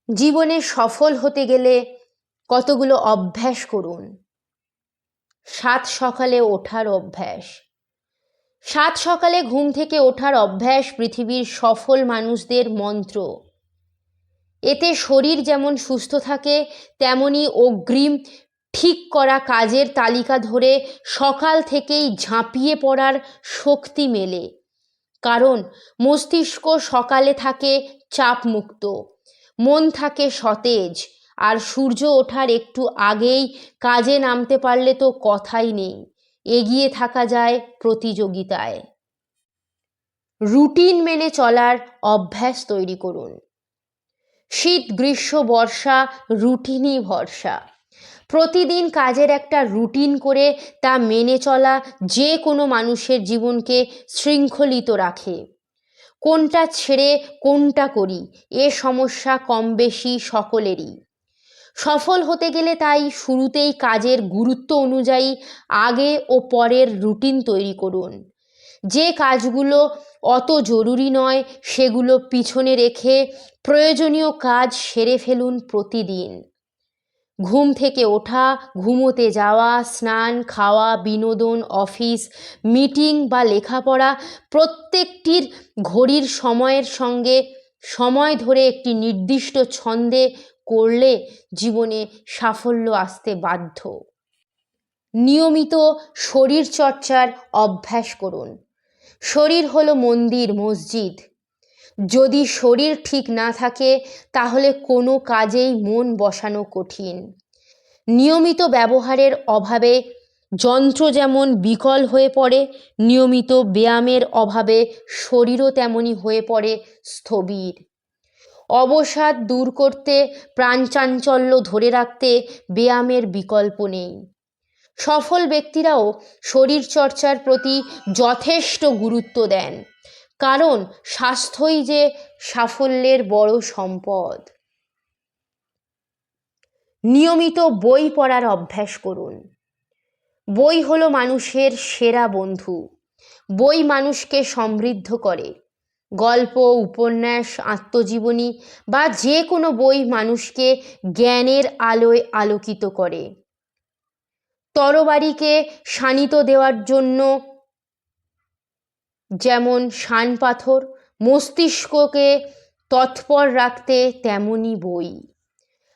জীবনে সফল হতে গেলে কতগুলো অভ্যাস করুন। সাত সকালে ওঠার অভ্যাস। সাত সকালে ঘুম থেকে ওঠার অভ্যাস পৃথিবীর সফল মানুষদের মন্ত্র। এতে শরীর যেমন সুস্থ থাকে, তেমনি অগ্রিম ঠিক করা কাজের তালিকা ধরে সকাল থেকেই ঝাঁপিয়ে পড়ার শক্তি মেলে। কারণ মস্তিষ্ক সকালে থাকে চাপমুক্ত, মন থাকে সতেজ, আর সূর্য ওঠার একটু আগেই কাজে নামতে পারলে তো কথাই নেই, এগিয়ে থাকা যায় প্রতিযোগিতায়। রুটিন মেনে চলার অভ্যাস তৈরি করুন। শীত, গ্রীষ্ম, বর্ষা রুটিনই ভরসা। প্রতিদিন কাজের একটা রুটিন করে তা মেনে চলা যে কোনো মানুষের জীবনকে শৃঙ্খলিত রাখে। কোনটা ছেড়ে কোনটা করি, এ সমস্যা কম বেশি সকলেরই। সফল হতে গেলে তাই শুরুতেই কাজের গুরুত্ব অনুযায়ী আগে ও পরের রুটিন তৈরি করুন। যে কাজগুলো অত জরুরি নয় সেগুলো পিছনে রেখে প্রয়োজনীয় কাজ সেরে ফেলুন প্রতিদিন। ঘুম থেকে ওঠা, ঘুমোতে যাওয়া, স্নান, খাওয়া, বিনোদন, অফিস, মিটিং বা লেখাপড়া প্রত্যেকটির ঘড়ির সময়ের সঙ্গে সময় ধরে একটি নির্দিষ্ট ছন্দে করলে জীবনে সাফল্য আসতে বাধ্য। নিয়মিত শরীরচর্চার অভ্যাস করুন। শরীর হলো মন্দির, মসজিদ। যদি শরীর ঠিক না থাকে তাহলে কোনো কাজেই মন বসানো কঠিন। নিয়মিত ব্যবহারের অভাবে যন্ত্র যেমন বিকল হয়ে পড়ে, নিয়মিত ব্যায়ামের অভাবে শরীরও তেমনি হয়ে পড়ে স্থবির। অবসাদ দূর করতে, প্রাণচাঞ্চল্য ধরে রাখতে ব্যায়ামের বিকল্প নেই। সফল ব্যক্তিরাও শরীরচর্চার প্রতি যথেষ্ট গুরুত্ব দেন, কারণ স্বাস্থ্যই যে সাফল্যের বড় সম্পদ। নিয়মিত বই পড়ার অভ্যাস করুন। বই হলো মানুষের সেরা বন্ধু। বই মানুষকে সমৃদ্ধ করে। গল্প, উপন্যাস, আত্মজীবনী বা যে কোনো বই মানুষকে জ্ঞানের আলোয় আলোকিত করে। তরবারিকে শানিত দেওয়ার জন্য যেমন শান পাথর, মস্তিষ্ককে তৎপর রাখতে তেমনি বই।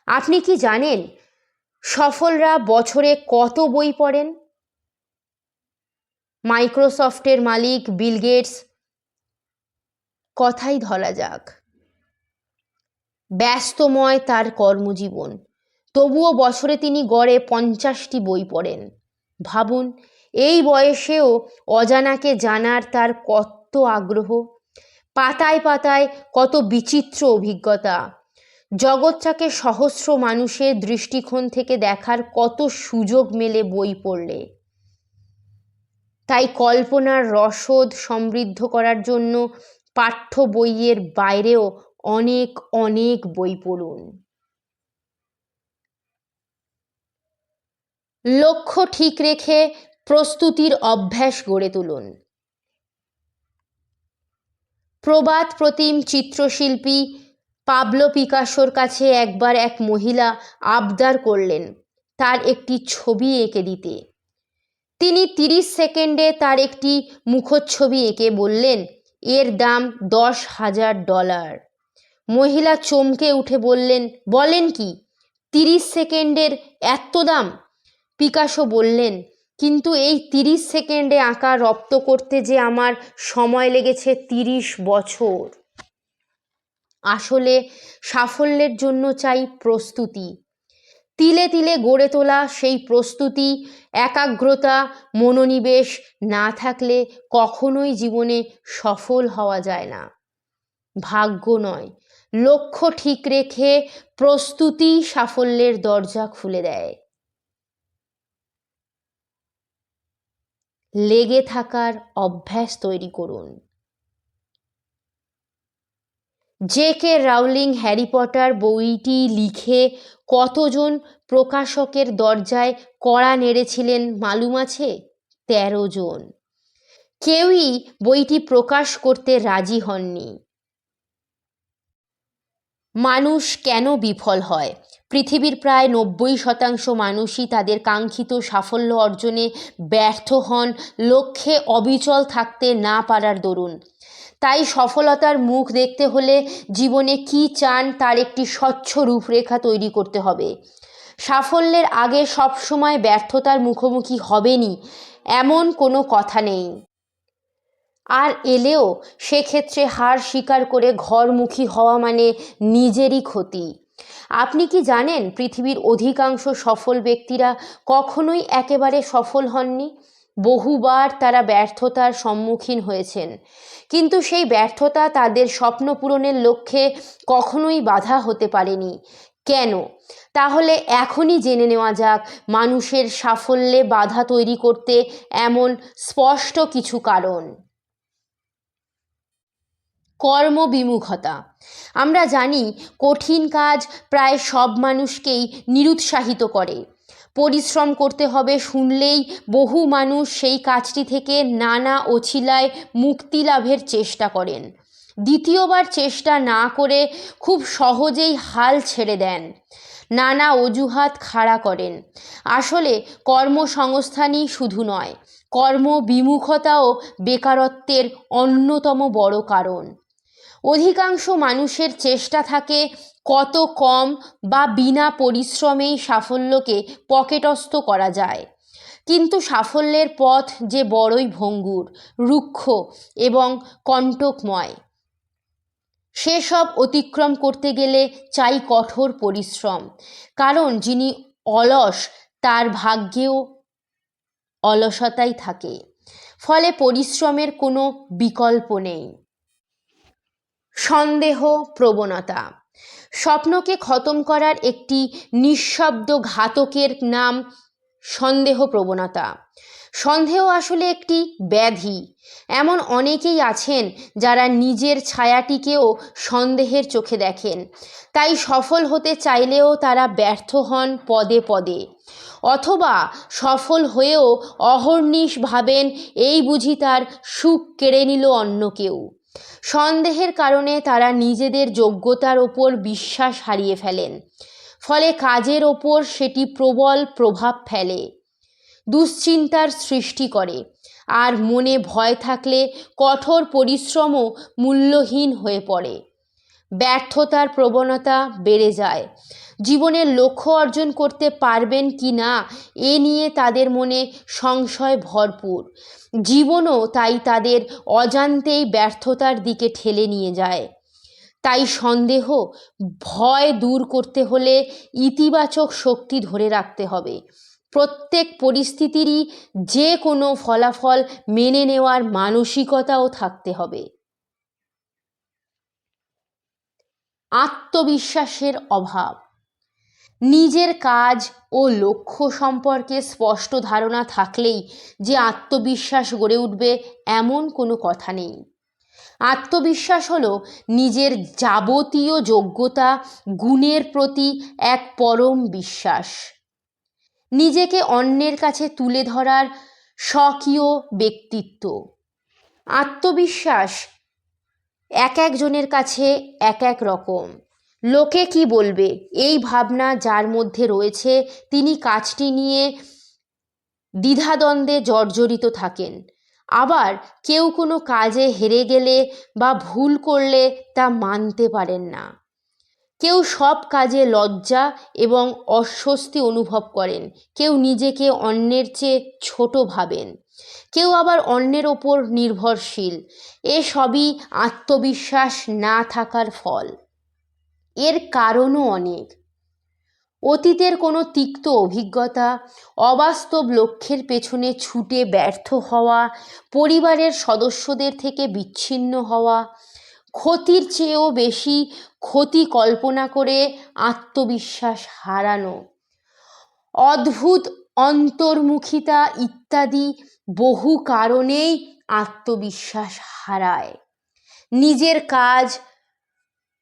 আপনি কি জানেন সফলরা বছরে কত বই পড়েন? মাইক্রোসফটের মালিক বিল গেটস কথাই ধরা যাক। ব্যস্তময় তার কর্মজীবন, তবুও বছরে তিনি গড়ে 50টি বই পড়েন। ভাবুন, এই বয়সেও অজানাকে জানার তার কত আগ্রহ। পাতায় পাতায় কত বিচিত্র অভিজ্ঞতা। জগৎটাকে সহস্র মানুষের দৃষ্টিকোণ থেকে দেখার কত সুযোগ মেলে বই পড়লে। তাই কল্পনার রসদ সমৃদ্ধ করার জন্য পাঠ্য বইয়ের বাইরেও অনেক অনেক বই পড়ুন। লক্ষ্য ঠিক রেখে প্রস্তুতির অভ্যাস গড়ে তুলুন। প্রবাদ প্রতিম চিত্রশিল্পী পাবলো পিকাসোর কাছে একবার এক মহিলা আবদার করলেন তার একটি ছবি এঁকে দিতে। তিনি 30 সেকেন্ডে তার একটি মুখচ্ছবি এঁকে বললেন, এর দাম $10,000। মহিলা চমকে উঠে বললেন, বলেন কি, 30 সেকেন্ডের এত দাম? পিকাসো বললেন, কিন্তু এই 30 সেকেন্ডে আঁকা রপ্ত করতে যে আমার সময় লেগেছে 30 বছর। আসলে সাফল্যের জন্য চাই প্রস্তুতি। তিলে তিলে গড়ে তোলা সেই প্রস্তুতি, একাগ্রতা, মনোনিবেশ না থাকলে কখনোই জীবনে সফল হওয়া যায় না। ভাগ্য নয়, লক্ষ্য ঠিক রেখে প্রস্তুতি সাফল্যের দরজা খুলে দেয়। লেগে থাকার অভ্যাস তৈরি করুন। জে.কে. রাউলিং হ্যারি পটার বইটি লিখে কতজন প্রকাশকের দরজায় কড়া নেড়েছিলেন মালুম আছে? 13 জন। কেউই বইটি প্রকাশ করতে রাজি হননি। মানুষ কেন বিফল হয়? পৃথিবীর প্রায় 90% মানুষই তাদের কাঙ্ক্ষিত সাফল্য অর্জনে ব্যর্থ হন লক্ষ্যে অবিচল থাকতে না পারার দরুন। তাই সফলতার মুখ দেখতে হলে জীবনে কী চান তার একটি স্বচ্ছ রূপরেখা তৈরি করতে হবে। সাফল্যের আগে সবসময় ব্যর্থতার মুখোমুখি হবেনই এমন কোনো কথা নেই। আর এলেও সেক্ষেত্রে হার স্বীকার করে ঘরমুখী হওয়া মানে নিজেরই ক্ষতি। আপনি কি জানেন পৃথিবীর অধিকাংশ সফল ব্যক্তিরা কখনোই একেবারে সফল হননি? বহুবার তারা ব্যর্থতার সম্মুখীন হয়েছেন, কিন্তু সেই ব্যর্থতা তাদের স্বপ্ন পূরণের লক্ষ্যে কখনোই বাধা হতে পারেনি। কেন? তাহলে এখনই জেনে নেওয়া যাক মানুষের সাফল্যে বাধা তৈরি করতে এমন স্পষ্ট কিছু কারণ। কর্মবিমুখতা। আমরা জানি কঠিন কাজ প্রায় সব মানুষকেই নিরুৎসাহিত করে। পরিশ্রম করতে হবে শুনলেই বহু মানুষ সেই কাজটি থেকে নানা অছিলায় মুক্তি লাভের চেষ্টা করেন। দ্বিতীয়বার চেষ্টা না করে খুব সহজেই হাল ছেড়ে দেন, নানা অজুহাত খাড়া করেন। আসলে কর্মসংস্থানই শুধু নয়, কর্মবিমুখতাও বেকারত্বের অন্যতম বড় কারণ। অধিকাংশ মানুষের চেষ্টা থাকে কত কম বা বিনা পরিশ্রমেই সাফল্যকে পকেটস্থ করা যায়, কিন্তু সাফল্যের পথ যে বড়ই ভঙ্গুর, রুক্ষ এবং কণ্টকময়। সেসব অতিক্রম করতে গেলে চাই কঠোর পরিশ্রম, কারণ যিনি অলস তার ভাগ্যেও অলসতাই থাকে। ফলে পরিশ্রমের কোনো বিকল্প নেই। সন্দেহ প্রবণতা। স্বপ্নকে খতম করার একটি নিঃশব্দ ঘাতকের নাম সন্দেহ প্রবণতা। সন্দেহ আসলে একটি ব্যাধি। এমন অনেকেই আছেন যারা নিজের ছায়াটিকেও সন্দেহের চোখে দেখেন, তাই সফল হতে চাইলেও তারা ব্যর্থ হন পদে পদে। অথবা সফল হয়েও অহর্নিশ ভাবেন এই বুঝি তার সুখ কেড়ে নিল অন্য কেউ। সন্দেহের কারণে তারা নিজেদের যোগ্যতার ওপর বিশ্বাস হারিয়ে ফেলেন, ফলে কাজের ওপর সেটি প্রবল প্রভাব ফেলে, দুশ্চিন্তার সৃষ্টি করে। আর মনে ভয় থাকলে কঠোর পরিশ্রমও মূল্যহীন হয়ে পড়ে। ব্যর্থতার প্রবণতা বেড়ে যায়। জীবনের লক্ষ্য অর্জন করতে পারবেন কি না এ নিয়ে তাদের মনে সংশয় ভরপুর। জীবনও তাই তাদের অজান্তেই ব্যর্থতার দিকে ঠেলে নিয়ে যায়। তাই সন্দেহ, ভয় দূর করতে হলে ইতিবাচক শক্তি ধরে রাখতে হবে। প্রত্যেক পরিস্থিতিরই যে কোনো ফলাফল মেনে নেওয়ার মানসিকতাও থাকতে হবে। আত্মবিশ্বাসের অভাব। নিজের কাজ ও লক্ষ্য সম্পর্কে স্পষ্ট ধারণা থাকলেই যে আত্মবিশ্বাস গড়ে উঠবে এমন কোনো কথা নেই। আত্মবিশ্বাস হলো নিজের যাবতীয় যোগ্যতা গুণের প্রতি এক পরম বিশ্বাস, নিজেকে অন্যের কাছে তুলে ধরার স্বকীয় ব্যক্তিত্ব। আত্মবিশ্বাস এক একজনের কাছে এক এক রকম। লোকে কি বলবে এই ভাবনা যার মধ্যে রয়েছে তিনি কাজটি নিয়ে দ্বিধাদ্বন্দ্বে জর্জরিত থাকেন। আবার কেউ কোনো কাজে হেরে গেলে বা ভুল করলে তা মানতে পারেন না। কেউ সব কাজে লজ্জা এবং অস্বস্তি অনুভব করেন, কেউ নিজেকে অন্যের চেয়ে ছোট ভাবেন, কেউ আবার অন্যের ওপর নির্ভরশীল। এসবই আত্মবিশ্বাস না থাকার ফল। এর কারণও অনেক। অতীতের কোনো তিক্ত অভিজ্ঞতা, অবাস্তব লক্ষ্যের পেছনে ছুটে ব্যর্থ হওয়া, পরিবারের সদস্যদের থেকে বিচ্ছিন্ন হওয়া, ক্ষতির চেয়েও বেশি ক্ষতি কল্পনা করে আত্মবিশ্বাস হারানো, অদ্ভুত অন্তর্মুখিতা ইত্যাদি বহু কারণেই আত্মবিশ্বাস হারায়। নিজের কাজ,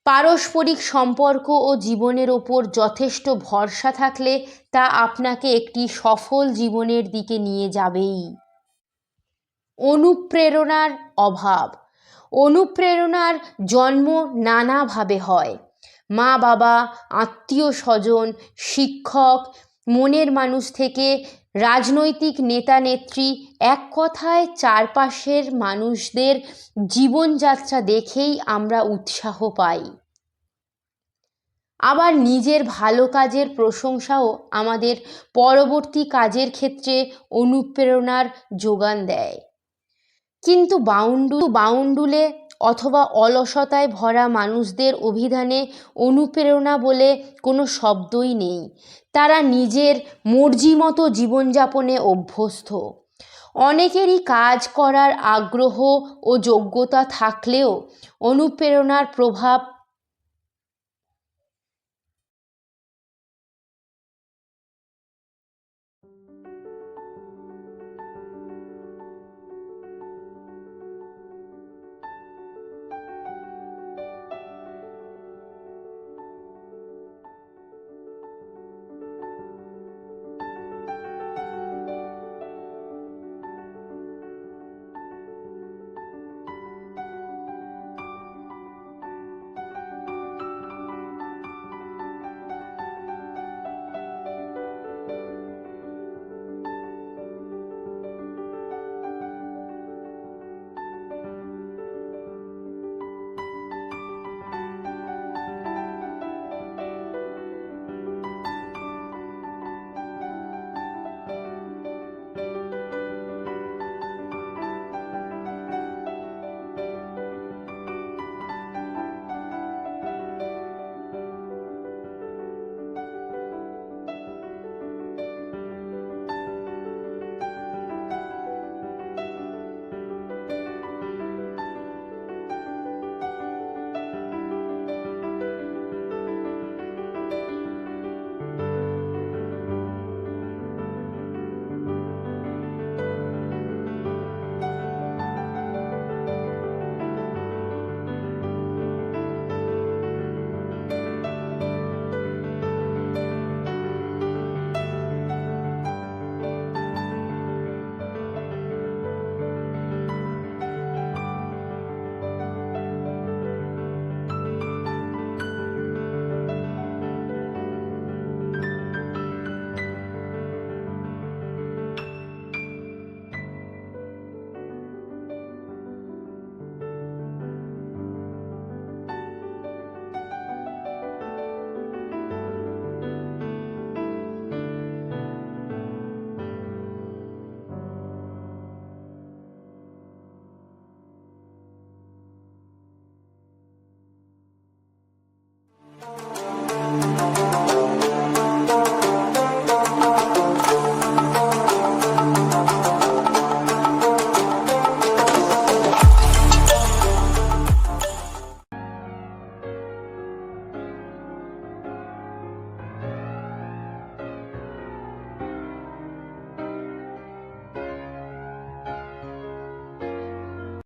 পারস্পরিক সম্পর্ক ও জীবনের ওপর যথেষ্ট ভরসা থাকলে তা আপনাকে একটি সফল জীবনের দিকে নিয়ে যাবেই। অনুপ্রেরণার অভাব। অনুপ্রেরণার জন্ম নানাভাবে হয়। মা বাবা, আত্মীয় স্বজন, শিক্ষক, মনের মানুষ থেকে রাজনৈতিক নেতা নেত্রী, এক কথায় চারপাশের মানুষদের জীবনযাত্রা দেখেই আমরা উৎসাহ পাই। আবার নিজের ভালো কাজের প্রশংসাও আমাদের পরবর্তী কাজের ক্ষেত্রে অনুপ্রেরণার যোগান দেয়। কিন্তু বাউন্ডুলে অথবা অলসতায় ভরা মানুষদের অভিধানে অনুপ্রেরণা বলে কোনো শব্দই নেই। তারা নিজের মর্জি মতো জীবনযাপনে অভ্যস্ত। অনেকেরই কাজ করার আগ্রহ ও যোগ্যতা থাকলেও অনুপ্রেরণার প্রভাব